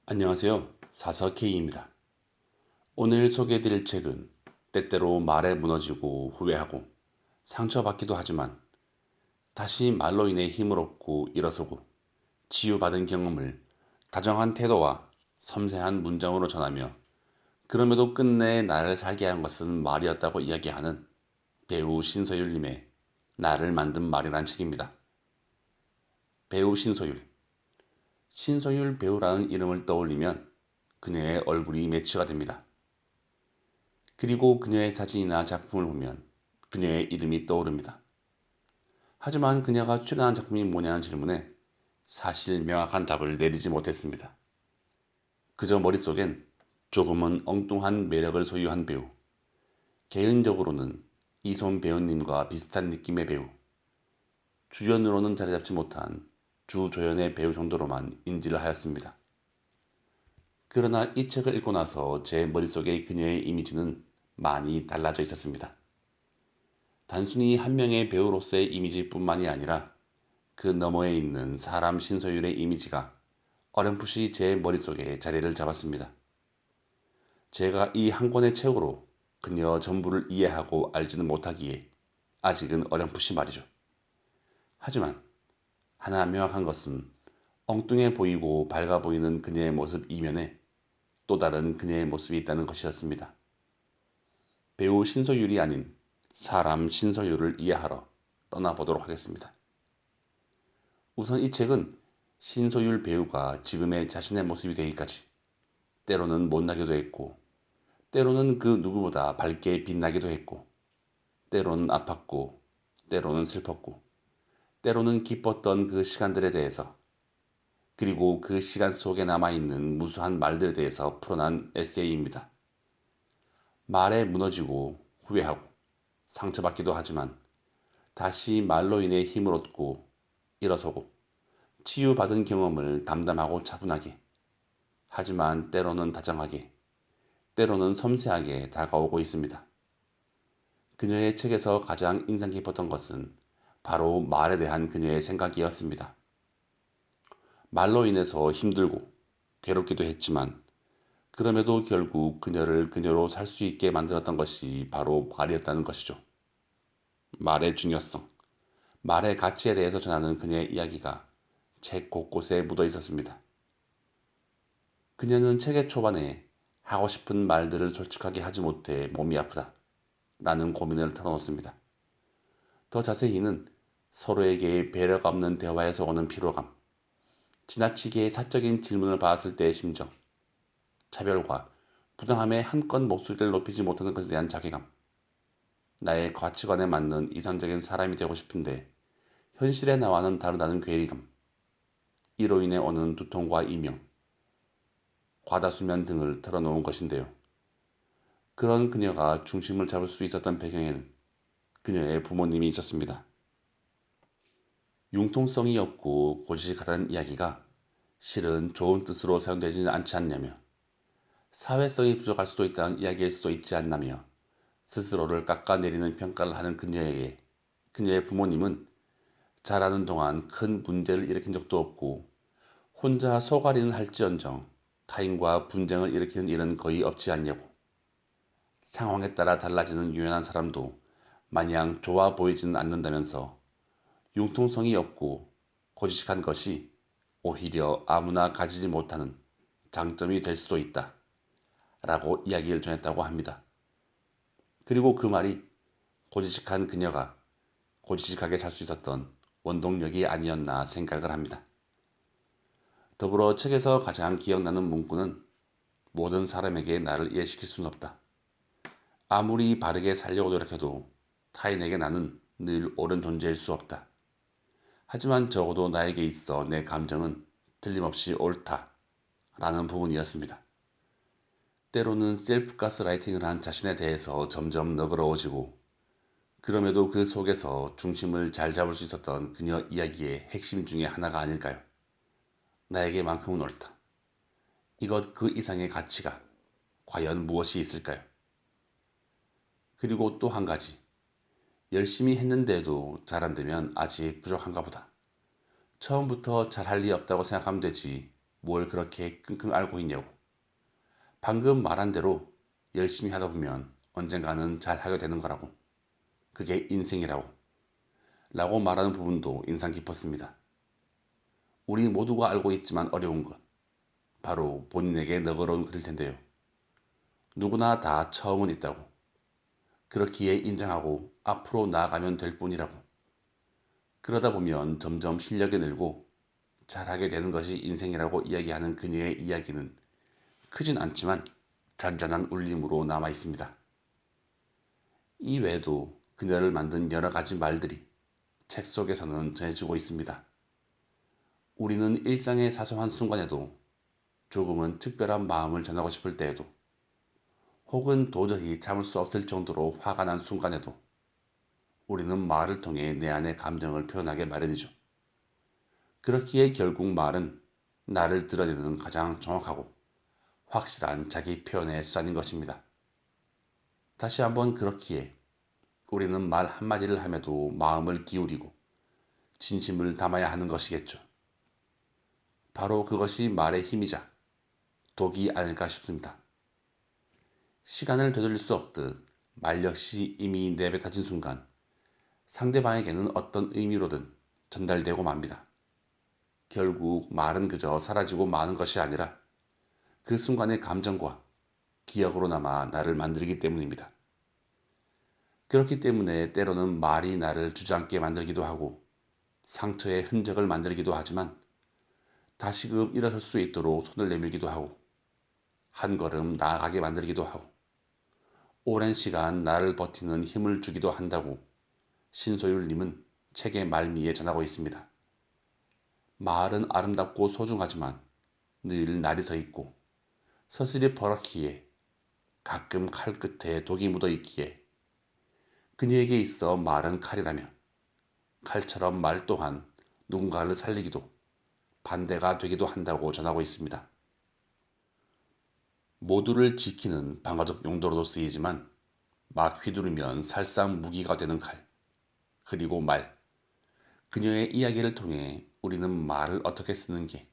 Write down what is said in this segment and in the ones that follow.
안녕하세요. 사서 K입니다. 오늘 소개해드릴 책은 때때로 말에 무너지고 후회하고 상처받기도 하지만 다시 말로 인해 힘을 얻고 일어서고 치유받은 경험을 다정한 태도와 섬세한 문장으로 전하며 그럼에도 끝내 나를 살게 한 것은 말이었다고 이야기하는 배우 신서율님의 나를 만든 말이란 책입니다. 배우 신서율. 신서율 배우라는 이름을 떠올리면 그녀의 얼굴이 매치가 됩니다. 그리고 그녀의 사진이나 작품을 보면 그녀의 이름이 떠오릅니다. 하지만 그녀가 출연한 작품이 뭐냐는 질문에 사실 명확한 답을 내리지 못했습니다. 그저 머릿속엔 조금은 엉뚱한 매력을 소유한 배우, 개인적으로는 이솜 배우님과 비슷한 느낌의 배우, 주연으로는 자리 잡지 못한 주조연의 배우 정도로만 인지를 하였습니다. 그러나 이 책을 읽고 나서 제 머릿속의 그녀의 이미지는 많이 달라져 있었습니다. 단순히 한 명의 배우로서의 이미지뿐만이 아니라 그 너머에 있는 사람 신서율의 이미지가 어렴풋이 제 머릿속에 자리를 잡았습니다. 제가 이 한 권의 책으로 그녀 전부를 이해하고 알지는 못하기에 아직은 어렴풋이 말이죠. 하지만 하나 명확한 것은 엉뚱해 보이고 밝아 보이는 그녀의 모습 이면에 또 다른 그녀의 모습이 있다는 것이었습니다. 배우 신서율이 아닌 사람 신서율을 이해하러 떠나보도록 하겠습니다. 우선 이 책은 신서율 배우가 지금의 자신의 모습이 되기까지 때로는 못나기도 했고 때로는 그 누구보다 밝게 빛나기도 했고 때로는 아팠고 때로는 슬펐고 때로는 기뻤던 그 시간들에 대해서 그리고 그 시간 속에 남아있는 무수한 말들에 대해서 풀어난 에세이입니다. 말에 무너지고 후회하고 상처받기도 하지만 다시 말로 인해 힘을 얻고 일어서고 치유받은 경험을 담담하고 차분하게 하지만 때로는 다정하게 때로는 섬세하게 다가오고 있습니다. 그녀의 책에서 가장 인상 깊었던 것은 바로 말에 대한 그녀의 생각이었습니다. 말로 인해서 힘들고 괴롭기도 했지만 그럼에도 결국 그녀를 그녀로 살 수 있게 만들었던 것이 바로 말이었다는 것이죠. 말의 중요성, 말의 가치에 대해서 전하는 그녀의 이야기가 책 곳곳에 묻어 있었습니다. 그녀는 책의 초반에 하고 싶은 말들을 솔직하게 하지 못해 몸이 아프다 라는 고민을 털어놓습니다. 더 자세히는 서로에게 배려가 없는 대화에서 오는 피로감, 지나치게 사적인 질문을 받았을 때의 심정, 차별과 부당함에 한껏 목소리를 높이지 못하는 것에 대한 자괴감, 나의 가치관에 맞는 이상적인 사람이 되고 싶은데 현실의 나와는 다르다는 괴리감, 이로 인해 오는 두통과 이명, 과다수면 등을 털어놓은 것인데요. 그런 그녀가 중심을 잡을 수 있었던 배경에는 그녀의 부모님이 있었습니다. 융통성이 없고 고지식하다는 이야기가 실은 좋은 뜻으로 사용되지는 않지 않냐며 사회성이 부족할 수도 있다는 이야기일 수도 있지 않나며 스스로를 깎아내리는 평가를 하는 그녀에게 그녀의 부모님은 자라는 동안 큰 문제를 일으킨 적도 없고 혼자 소가리는 할지언정 타인과 분쟁을 일으키는 일은 거의 없지 않냐고 상황에 따라 달라지는 유연한 사람도 마냥 좋아 보이지는 않는다면서 융통성이 없고 고지식한 것이 오히려 아무나 가지지 못하는 장점이 될 수도 있다 라고 이야기를 전했다고 합니다. 그리고 그 말이 고지식한 그녀가 고지식하게 살 수 있었던 원동력이 아니었나 생각을 합니다. 더불어 책에서 가장 기억나는 문구는 모든 사람에게 나를 이해시킬 수는 없다. 아무리 바르게 살려고 노력해도 타인에게 나는 늘 옳은 존재일 수 없다. 하지만 적어도 나에게 있어 내 감정은 틀림없이 옳다. 라는 부분이었습니다. 때로는 셀프 가스라이팅을 한 자신에 대해서 점점 너그러워지고 그럼에도 그 속에서 중심을 잘 잡을 수 있었던 그녀 이야기의 핵심 중에 하나가 아닐까요? 나에게만큼은 옳다. 이것 그 이상의 가치가 과연 무엇이 있을까요? 그리고 또 한 가지. 열심히 했는데도 잘 안 되면 아직 부족한가 보다. 처음부터 잘할 리 없다고 생각하면 되지. 뭘 그렇게 끙끙 앓고 있냐고. 방금 말한 대로 열심히 하다 보면 언젠가는 잘 하게 되는 거라고. 그게 인생이라고. 라고 말하는 부분도 인상 깊었습니다. 우리 모두가 알고 있지만 어려운 것. 바로 본인에게 너그러운 글일 텐데요. 누구나 다 처음은 있다고. 그렇기에 인정하고 앞으로 나아가면 될 뿐이라고. 그러다 보면 점점 실력이 늘고 잘하게 되는 것이 인생이라고 이야기하는 그녀의 이야기는 크진 않지만 잔잔한 울림으로 남아 있습니다. 이 외에도 그녀를 만든 여러 가지 말들이 책 속에서는 전해지고 있습니다. 우리는 일상의 사소한 순간에도 조금은 특별한 마음을 전하고 싶을 때에도 혹은 도저히 참을 수 없을 정도로 화가 난 순간에도 우리는 말을 통해 내 안의 감정을 표현하게 마련이죠. 그렇기에 결국 말은 나를 드러내는 가장 정확하고 확실한 자기 표현의 수단인 것입니다. 다시 한번 그렇기에 우리는 말 한마디를 함에도 마음을 기울이고 진심을 담아야 하는 것이겠죠. 바로 그것이 말의 힘이자 독이 아닐까 싶습니다. 시간을 되돌릴 수 없듯 말 역시 이미 내뱉어진 순간 상대방에게는 어떤 의미로든 전달되고 맙니다. 결국 말은 그저 사라지고 마는 것이 아니라 그 순간의 감정과 기억으로 남아 나를 만들기 때문입니다. 그렇기 때문에 때로는 말이 나를 주저앉게 만들기도 하고 상처의 흔적을 만들기도 하지만 다시금 일어설 수 있도록 손을 내밀기도 하고 한 걸음 나아가게 만들기도 하고 오랜 시간 나를 버티는 힘을 주기도 한다고 신소율님은 책의 말미에 전하고 있습니다. 말은 아름답고 소중하지만 늘 날이 서 있고 서슬이 버럭히에 가끔 칼 끝에 독이 묻어 있기에 그녀에게 있어 말은 칼이라며 칼처럼 말 또한 누군가를 살리기도 반대가 되기도 한다고 전하고 있습니다. 모두를 지키는 방어적 용도로도 쓰이지만 막 휘두르면 살상 무기가 되는 칼, 그리고 말. 그녀의 이야기를 통해 우리는 말을 어떻게 쓰는 게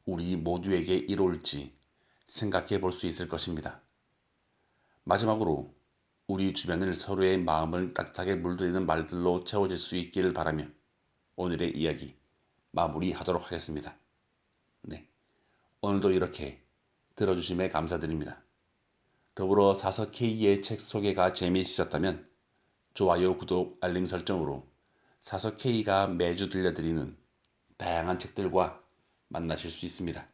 우리 모두에게 이로울지 생각해 볼 수 있을 것입니다. 마지막으로 우리 주변을 서로의 마음을 따뜻하게 물들이는 말들로 채워질 수 있기를 바라며 오늘의 이야기 마무리하도록 하겠습니다. 네, 오늘도 이렇게 들어주심에 감사드립니다. 더불어 사서K의 책 소개가 재미있으셨다면 좋아요, 구독, 알림 설정으로 사서K가 매주 들려드리는 다양한 책들과 만나실 수 있습니다.